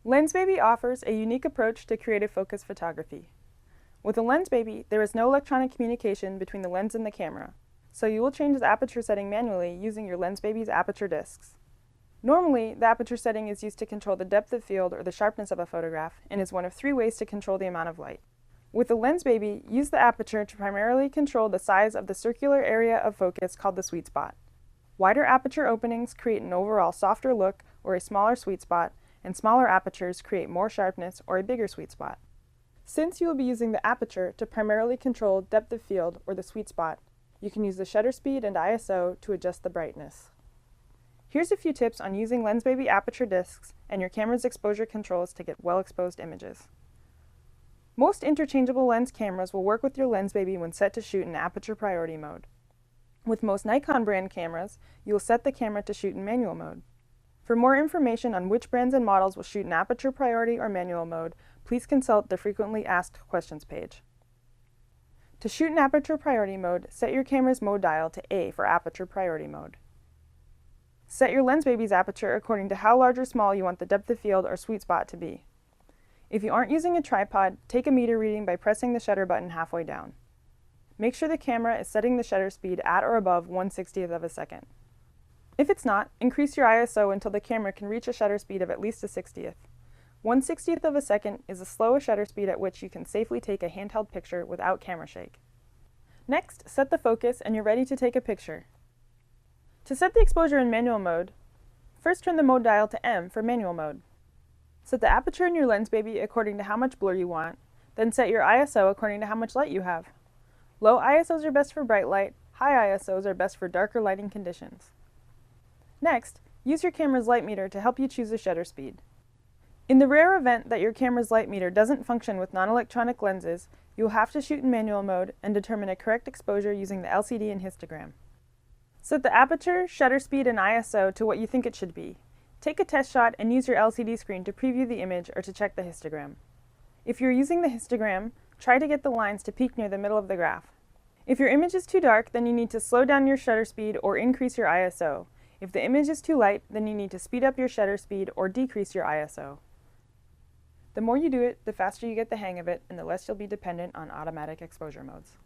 Lensbaby offers a unique approach to creative focus photography. With a Lensbaby, there is no electronic communication between the lens and the camera, so you will change the aperture setting manually using your Lensbaby's aperture discs. Normally, the aperture setting is used to control the depth of field or the sharpness of a photograph and is one of 3 ways to control the amount of light. With the Lensbaby, use the aperture to primarily control the size of the circular area of focus called the sweet spot. Wider aperture openings create an overall softer look or a smaller sweet spot, and smaller apertures create more sharpness or a bigger sweet spot. Since you will be using the aperture to primarily control depth of field or the sweet spot, you can use the shutter speed and ISO to adjust the brightness. Here's a few tips on using Lensbaby aperture discs and your camera's exposure controls to get well-exposed images. Most interchangeable lens cameras will work with your Lensbaby when set to shoot in Aperture Priority mode. With most Nikon brand cameras, you will set the camera to shoot in manual mode. For more information on which brands and models will shoot in Aperture Priority or manual mode, please consult the Frequently Asked Questions page. To shoot in Aperture Priority mode, set your camera's mode dial to A for Aperture Priority mode. Set your Lensbaby's aperture according to how large or small you want the depth of field or sweet spot to be. If you aren't using a tripod, take a meter reading by pressing the shutter button halfway down. Make sure the camera is setting the shutter speed at or above 1/60th of a second. If it's not, increase your ISO until the camera can reach a shutter speed of at least a 60th. 1/60th of a second is the slowest shutter speed at which you can safely take a handheld picture without camera shake. Next, set the focus and you're ready to take a picture. To set the exposure in manual mode, first turn the mode dial to M for manual mode. Set the aperture in your Lensbaby according to how much blur you want, then set your ISO according to how much light you have. Low ISOs are best for bright light, high ISOs are best for darker lighting conditions. Next, use your camera's light meter to help you choose a shutter speed. In the rare event that your camera's light meter doesn't function with non-electronic lenses, you will have to shoot in manual mode and determine a correct exposure using the LCD and histogram. Set the aperture, shutter speed, and ISO to what you think it should be. Take a test shot and use your LCD screen to preview the image or to check the histogram. If you're using the histogram, try to get the lines to peak near the middle of the graph. If your image is too dark, then you need to slow down your shutter speed or increase your ISO. If the image is too light, then you need to speed up your shutter speed or decrease your ISO. The more you do it, the faster you get the hang of it and the less you'll be dependent on automatic exposure modes.